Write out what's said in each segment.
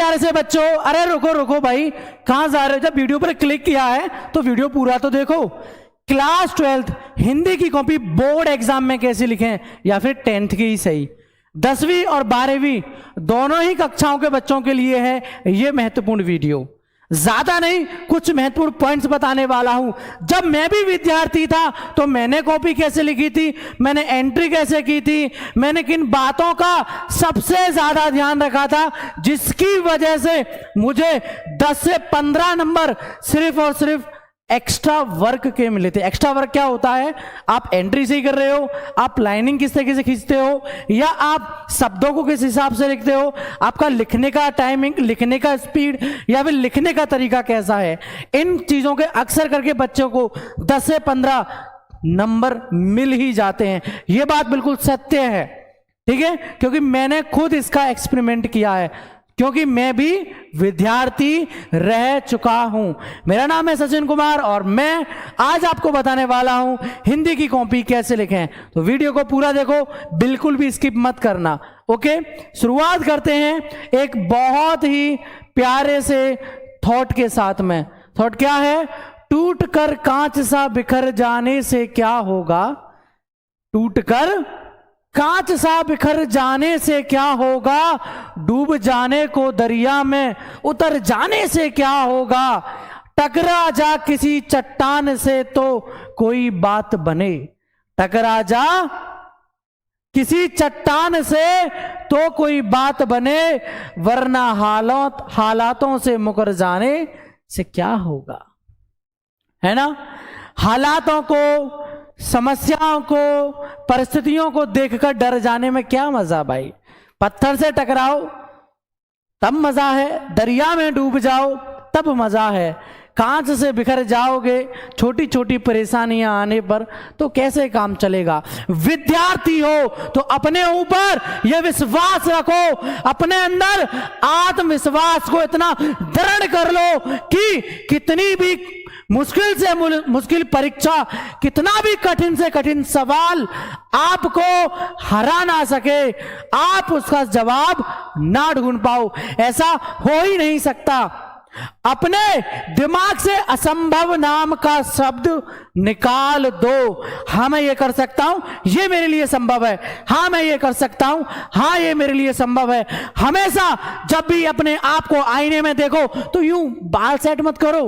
प्यारे से बच्चों, अरे रुको रुको भाई, कहां जा रहे हो? जब वीडियो पर क्लिक किया है तो वीडियो पूरा तो देखो। क्लास 12 हिंदी की कॉपी बोर्ड एग्जाम में कैसे लिखें, या फिर 10th की ही सही, 10वीं और 12वीं दोनों ही कक्षाओं के बच्चों के लिए है ये महत्वपूर्ण वीडियो। ज्यादा नहीं, कुछ महत्वपूर्ण पॉइंट्स बताने वाला हूं। जब मैं भी विद्यार्थी था तो मैंने कॉपी कैसे लिखी थी, मैंने एंट्री कैसे की थी, मैंने किन बातों का सबसे ज्यादा ध्यान रखा था, जिसकी वजह से मुझे 10 से 15 नंबर सिर्फ और सिर्फ एक्स्ट्रा वर्क के मिले थे। एक्स्ट्रा वर्क क्या होता है? आप एंट्री सही कर रहे हो, आप लाइनिंग किस तरीके से खींचते हो, या आप शब्दों को किस हिसाब से लिखते हो, आपका लिखने का टाइमिंग, लिखने का स्पीड, या फिर लिखने का तरीका कैसा है। इन चीजों के अक्सर करके बच्चों को 10 से 15 नंबर मिल ही जाते हैं। यह बात बिल्कुल सत्य है, ठीक है, क्योंकि मैंने खुद इसका एक्सपेरिमेंट किया है, क्योंकि मैं भी विद्यार्थी रह चुका हूं। मेरा नाम है सचिन कुमार और मैं आज आपको बताने वाला हूं हिंदी की कॉपी कैसे लिखें। तो वीडियो को पूरा देखो, बिल्कुल भी स्किप मत करना। ओके, शुरुआत करते हैं एक बहुत ही प्यारे से थॉट के साथ में। थॉट क्या है? टूट कर कांच सा बिखर जाने से क्या होगा, टूट कर कांच सा बिखर जाने से क्या होगा, डूब जाने को दरिया में उतर जाने से क्या होगा, टकरा जा किसी चट्टान से तो कोई बात बने, टकरा जा किसी चट्टान से तो कोई बात बने, वरना हालातों से मुकर जाने से क्या होगा। है ना? हालातों को, समस्याओं को, परिस्थितियों को देखकर डर जाने में क्या मजा भाई। पत्थर से टकराओ तब मजा है, दरिया में डूब जाओ तब मजा है, कांच से बिखर जाओगे छोटी छोटी परेशानियां आने पर तो कैसे काम चलेगा। विद्यार्थी हो तो अपने ऊपर यह विश्वास रखो, अपने अंदर आत्मविश्वास को इतना दृढ़ कर लो कि कितनी भी मुश्किल से मुश्किल परीक्षा, कितना भी कठिन से कठिन सवाल आपको हरा ना सके, आप उसका जवाब ना ढूंढ पाओ, ऐसा हो ही नहीं सकता। अपने दिमाग से असंभव नाम का शब्द निकाल दो। हाँ मैं ये कर सकता हूं, ये मेरे लिए संभव है, हाँ मैं ये कर सकता हूं, हाँ ये मेरे लिए संभव है। हमेशा जब भी अपने आप को आईने में देखो तो यूं बाल सेट मत करो,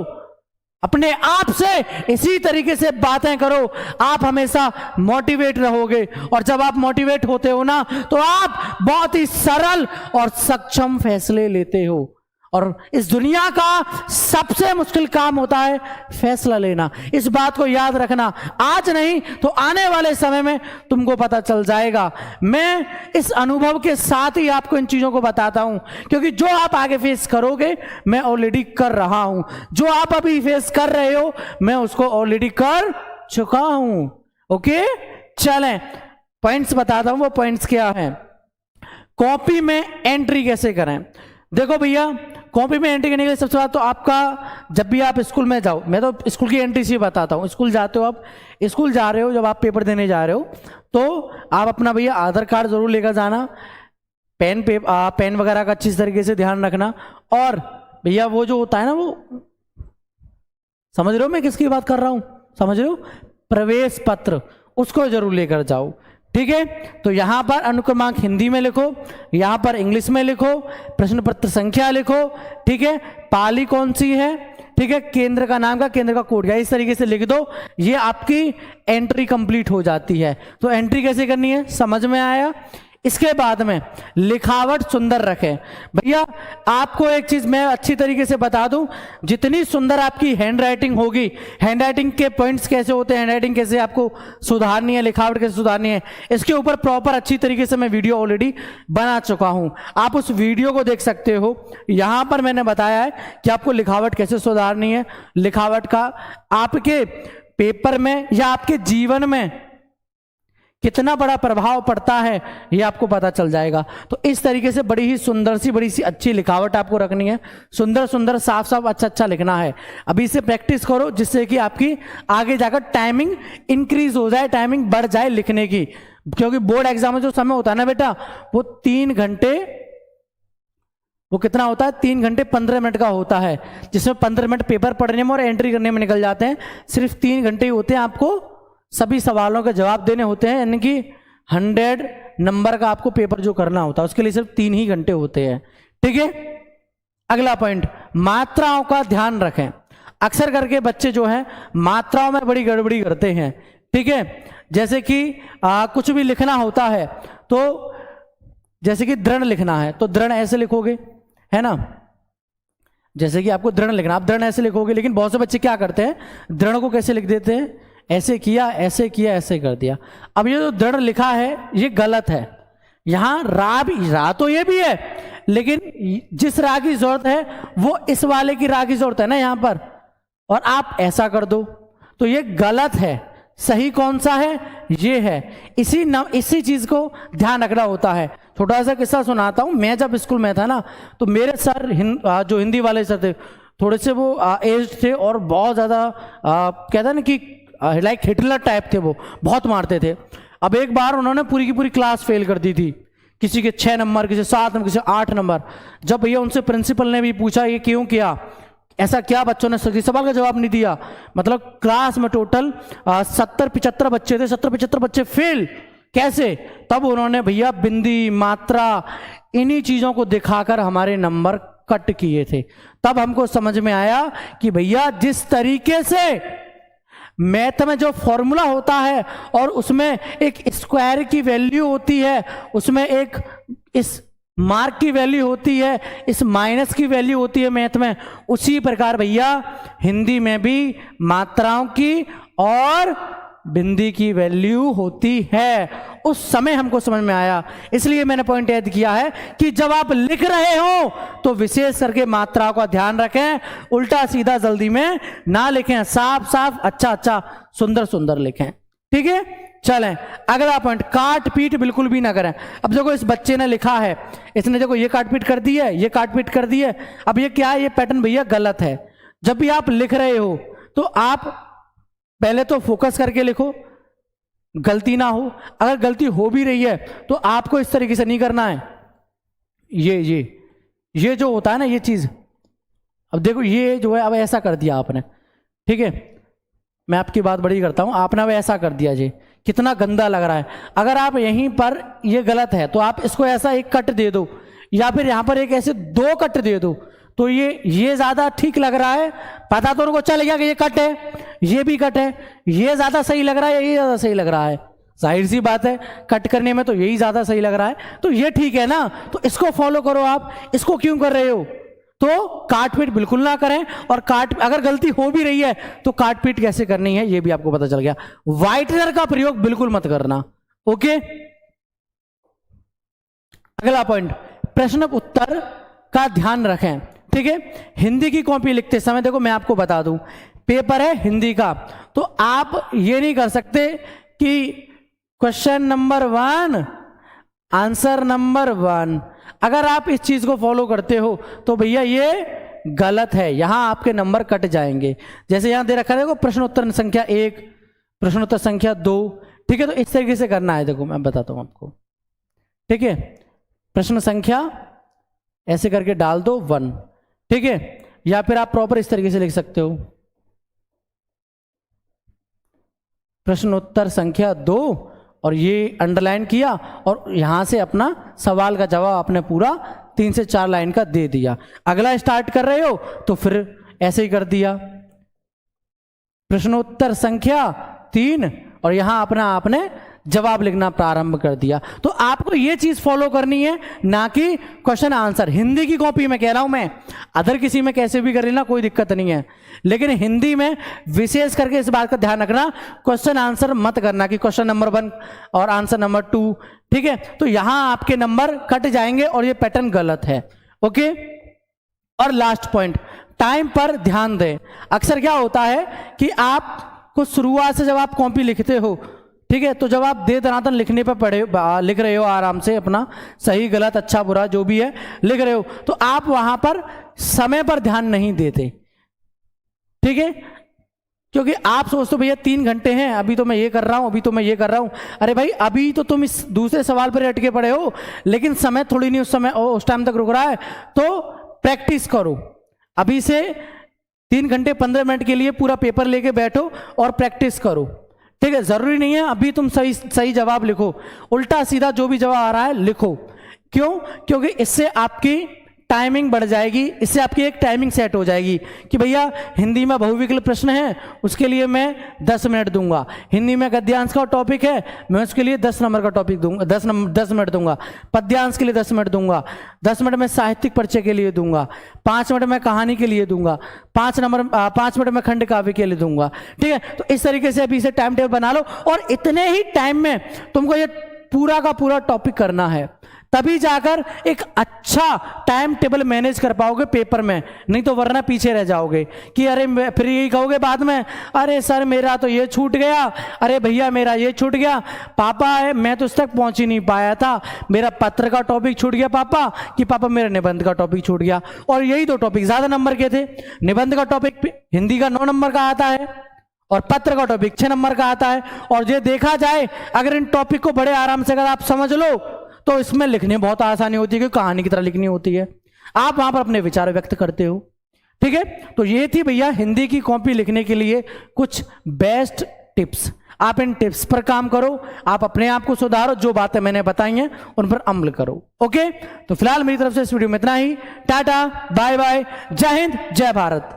अपने आप से इसी तरीके से बातें करो, आप हमेशा मोटिवेट रहोगे। और जब आप मोटिवेट होते हो ना तो आप बहुत ही सरल और सक्षम फैसले लेते हो। और इस दुनिया का सबसे मुश्किल काम होता है फैसला लेना। इस बात को याद रखना, आज नहीं तो आने वाले समय में तुमको पता चल जाएगा। मैं इस अनुभव के साथ ही आपको इन चीजों को बताता हूं, क्योंकि जो आप आगे फेस करोगे मैं ऑलरेडी कर रहा हूं, जो आप अभी फेस कर रहे हो मैं उसको ऑलरेडी कर चुका हूं। ओके, चलें पॉइंट्स बताता हूं। वो पॉइंट्स क्या है? कॉपी में एंट्री कैसे करें। देखो भैया, कॉपी में एंट्री करने के लिए सबसे पहले तो आपका, जब भी आप स्कूल में जाओ, मैं तो स्कूल की एंट्री से बताता हूँ। स्कूल जाते हो, आप स्कूल जा रहे हो, जब आप पेपर देने जा रहे हो तो आप अपना भैया आधार कार्ड जरूर लेकर जाना, पेन वगैरह का अच्छी तरीके से ध्यान रखना। और भैया वो जो होता है ना, वो समझ रहे हो मैं किसकी बात कर रहा हूँ, समझ रहे हो, प्रवेश पत्र, उसको जरूर लेकर जाओ। ठीक है, तो यहां पर अनुक्रमांक हिंदी में लिखो, यहां पर इंग्लिश में लिखो, प्रश्न पत्र संख्या लिखो, ठीक है, पाली कौन सी है, ठीक है, केंद्र का नाम का, केंद्र का कोड, या इस तरीके से लिख दो। ये आपकी एंट्री कंप्लीट हो जाती है। तो एंट्री कैसे करनी है समझ में आया। इसके बाद में लिखावट सुंदर रखें। भैया आपको एक चीज मैं अच्छी तरीके से बता दूं, जितनी सुंदर आपकी हैंड राइटिंग होगी, हैंड राइटिंग के पॉइंट्स कैसे होते हैं, हैंड राइटिंग कैसे आपको सुधारनी है, लिखावट कैसे सुधारनी है, इसके ऊपर प्रॉपर अच्छी तरीके से मैं वीडियो ऑलरेडी बना चुका हूं। आप उस वीडियो को देख सकते हो। यहां पर मैंने बताया है कि आपको लिखावट कैसे सुधारनी है, लिखावट का आपके पेपर में या आपके जीवन में कितना बड़ा प्रभाव पड़ता है ये आपको पता चल जाएगा। तो इस तरीके से बड़ी ही सुंदर सी, बड़ी सी अच्छी लिखावट आपको रखनी है, सुंदर सुंदर, साफ साफ, अच्छा अच्छा लिखना है। अभी से प्रैक्टिस करो, जिससे कि आपकी आगे जाकर टाइमिंग इंक्रीज हो जाए, टाइमिंग बढ़ जाए लिखने की। क्योंकि बोर्ड एग्जाम में जो समय होता है ना बेटा, वो 3 घंटे वो कितना होता है, 3 घंटे 15 मिनट का होता है, जिसमें 15 मिनट पेपर पढ़ने में और एंट्री करने में निकल जाते हैं। सिर्फ 3 घंटे ही होते हैं, आपको सभी सवालों के जवाब देने होते हैं, यानी कि 100 नंबर का आपको पेपर जो करना होता है उसके लिए सिर्फ 3 ही घंटे होते हैं। ठीक है, अगला पॉइंट, मात्राओं का ध्यान रखें। अक्सर करके बच्चे जो हैं मात्राओं में बड़ी गड़बड़ी करते हैं। ठीक है, जैसे कि कुछ भी लिखना होता है तो जैसे कि दृढ़ लिखना है तो दृढ़ ऐसे लिखोगे, है ना, जैसे कि आपको दृढ़ लिखना, आप दृढ़ ऐसे लिखोगे, लेकिन बहुत से बच्चे क्या करते हैं, दृढ़ को कैसे लिख देते हैं, ऐसे किया, ऐसे किया, ऐसे कर दिया। अब ये जो दृढ़ लिखा है ये गलत है। यहां रा तो ये भी है, लेकिन जिस रा की जरूरत है वो इस वाले की रा की जरूरत है ना यहां पर, और आप ऐसा कर दो तो ये गलत है। सही कौन सा है, ये है। इसी चीज को ध्यान रखना होता है। छोटा सा किस्सा सुनाता हूं। मैं जब स्कूल में था ना तो मेरे सर जो हिंदी वाले सर थे, थोड़े से वो एज थे और बहुत ज्यादा कहता ना कि लाइक हिटलर टाइप थे, वो बहुत मारते थे। अब एक बार उन्होंने पूरी की पूरी क्लास फेल कर दी थी, किसी के 6 नंबर, किसी 7 नंबर, किसी 8 नंबर। जब भैया उनसे प्रिंसिपल ने भी पूछा ये क्यों किया, ऐसा क्या, बच्चों ने सही सवाल का जवाब नहीं दिया। मतलब क्लास में टोटल 70-75 बच्चे थे, 70-75 बच्चे फेल, कैसे? तब उन्होंने भैया बिंदी, मात्रा, इन्हीं चीजों को दिखाकर हमारे नंबर कट किए थे। तब हमको समझ में आया कि भैया जिस तरीके से मैथ में जो फॉर्मूला होता है और उसमें एक स्क्वायर की वैल्यू होती है, उसमें एक इस मार्क की वैल्यू होती है, इस माइनस की वैल्यू होती है मैथ में, उसी प्रकार भैया हिंदी में भी मात्राओं की और बिंदी की वैल्यू होती है। उस समय हमको समझ में आया, इसलिए मैंने पॉइंट याद किया है कि जब आप लिख रहे हो तो विशेष करके मात्राओं का ध्यान रखें, उल्टा सीधा जल्दी में ना लिखें, साफ साफ अच्छा अच्छा सुंदर सुंदर लिखें। ठीक है, चलें अगला पॉइंट, काट पीट बिल्कुल भी ना करें। अब देखो इस बच्चे ने लिखा है, इसने देखो ये काट पीट कर दी है, ये काट पीट कर दी है। अब ये क्या है, ये पैटर्न भैया गलत है। जब भी आप लिख रहे हो तो आप पहले तो फोकस करके लिखो, गलती ना हो। अगर गलती हो भी रही है तो आपको इस तरीके से नहीं करना है, ये जो होता है ना ये चीज। अब देखो ये जो है अब ऐसा कर दिया आपने, ठीक है, मैं आपकी बात बड़ी करता हूं, आपने अब ऐसा कर दिया जी, कितना गंदा लग रहा है। अगर आप यहीं पर ये गलत है तो आप इसको ऐसा एक कट दे दो, या फिर यहां पर एक ऐसे 2 कट दे दो, तो ये ज्यादा ठीक लग रहा है। पता तो उनको चल गया कि ये कट है, ये भी कट है, ये ज्यादा सही लग रहा है, ये ज्यादा सही लग रहा है। जाहिर सी बात है कट करने में तो यही ज्यादा सही लग रहा है, तो ये ठीक है ना, तो इसको फॉलो करो आप। इसको क्यों कर रहे हो, तो काट पीट बिल्कुल ना करें। और अगर गलती हो भी रही है तो काट पीट कैसे करनी है ये भी आपको पता चल गया। व्हाइटनर का प्रयोग बिल्कुल मत करना। ओके, अगला पॉइंट, प्रश्न उत्तर का ध्यान रखें। ठीक है, हिंदी की कॉपी लिखते समय देखो मैं आपको बता दूं, पेपर है हिंदी का, तो आप ये नहीं कर सकते कि क्वेश्चन नंबर 1 आंसर नंबर 1। अगर आप इस चीज को फॉलो करते हो तो भैया ये गलत है, यहां आपके नंबर कट जाएंगे। जैसे यहां दे रखा है देखो, प्रश्न उत्तर संख्या 1, प्रश्न उत्तर संख्या 2। ठीक है, तो इस तरीके से करना है। देखो मैं बताता हूं आपको, ठीक है, प्रश्न संख्या ऐसे करके डाल दो 1, ठीक है, या फिर आप प्रॉपर इस तरीके से लिख सकते हो, प्रश्न उत्तर संख्या 2 और ये अंडरलाइन किया और यहां से अपना सवाल का जवाब आपने पूरा 3 से 4 लाइन का दे दिया। अगला स्टार्ट कर रहे हो तो फिर ऐसे ही कर दिया, प्रश्नोत्तर संख्या 3 और यहां अपना आपने जवाब लिखना प्रारंभ कर दिया। तो आपको ये चीज फॉलो करनी है, ना कि क्वेश्चन आंसर। हिंदी की कॉपी में कह रहा हूं मैं, अदर किसी में कैसे भी कर लेना कोई दिक्कत नहीं है, लेकिन हिंदी में विशेष करके इस बात का ध्यान रखना, क्वेश्चन आंसर मत करना कि क्वेश्चन नंबर 1 और आंसर नंबर 2। ठीक है, तो यहां आपके नंबर कट जाएंगे और ये पैटर्न गलत है। ओके, और लास्ट पॉइंट, टाइम पर ध्यान दें। अक्सर क्या होता है कि आपको शुरुआत से जब आप कॉपी लिखते हो, ठीक है, तो जब आप दे दनादन लिखने पर लिख रहे हो, आराम से अपना सही गलत अच्छा बुरा जो भी है लिख रहे हो, तो आप वहां पर समय पर ध्यान नहीं देते। ठीक है, क्योंकि आप सोचते हो भैया 3 घंटे हैं, अभी तो मैं ये कर रहा हूं, अभी तो मैं ये कर रहा हूं। अरे भाई अभी तो तुम इस दूसरे सवाल पर अटके पड़े हो, लेकिन समय थोड़ी नहीं उस टाइम तक रुक रहा है, तो प्रैक्टिस करो। अभी से 3 घंटे 15 मिनट के लिए पूरा पेपर लेके बैठो और प्रैक्टिस करो, ठीक है। जरूरी नहीं है अभी तुम सही जवाब लिखो, उल्टा सीधा जो भी जवाब आ रहा है लिखो। क्यों? क्योंकि इससे आपकी टाइमिंग बढ़ जाएगी, इससे आपकी एक टाइमिंग सेट हो जाएगी कि भैया हिंदी में बहुविकल्प प्रश्न है, उसके लिए मैं 10 मिनट दूंगा। हिंदी में गद्यांश का टॉपिक है, मैं उसके लिए 10 नंबर का टॉपिक दूंगा, 10 मिनट दूंगा। पद्यांश के लिए 10 मिनट दूंगा, 10 मिनट में साहित्यिक परिचय के लिए दूंगा, 5 मिनट में कहानी के लिए दूंगा, 5 मिनट में खंड काव्य के लिए दूंगा, ठीक है। तो इस तरीके से अभी से टाइम टेबल बना लो, और इतने ही टाइम में तुमको ये पूरा का पूरा टॉपिक करना है, तभी जाकर एक अच्छा टाइम टेबल मैनेज कर पाओगे पेपर में। नहीं तो वरना पीछे रह जाओगे कि अरे फिर यही कहोगे बाद में, अरे सर मेरा तो ये छूट गया, अरे भैया मेरा ये छूट गया, पापा मैं तो इस तक पहुंच ही नहीं पाया था, मेरा पत्र का टॉपिक छूट गया पापा, कि पापा मेरा निबंध का टॉपिक छूट गया। और यही 2 टॉपिक ज्यादा नंबर के थे, निबंध का टॉपिक हिंदी का 9 नंबर का आता है और पत्र का टॉपिक 6 नंबर का आता है। और ये देखा जाए अगर इन टॉपिक को बड़े आराम से अगर आप समझ लो तो इसमें लिखने में बहुत आसानी होती है, क्योंकि कहानी की तरह लिखनी होती है, आप वहां पर अपने विचार व्यक्त करते हो, ठीक है। तो ये थी भैया हिंदी की कॉपी लिखने के लिए कुछ बेस्ट टिप्स। आप इन टिप्स पर काम करो, आप अपने आप को सुधारो, जो बातें मैंने बताई हैं उन पर अमल करो, ओके। तो फिलहाल मेरी तरफ से इस वीडियो में इतना ही। टाटा बाय बाय, जय हिंद जय भारत।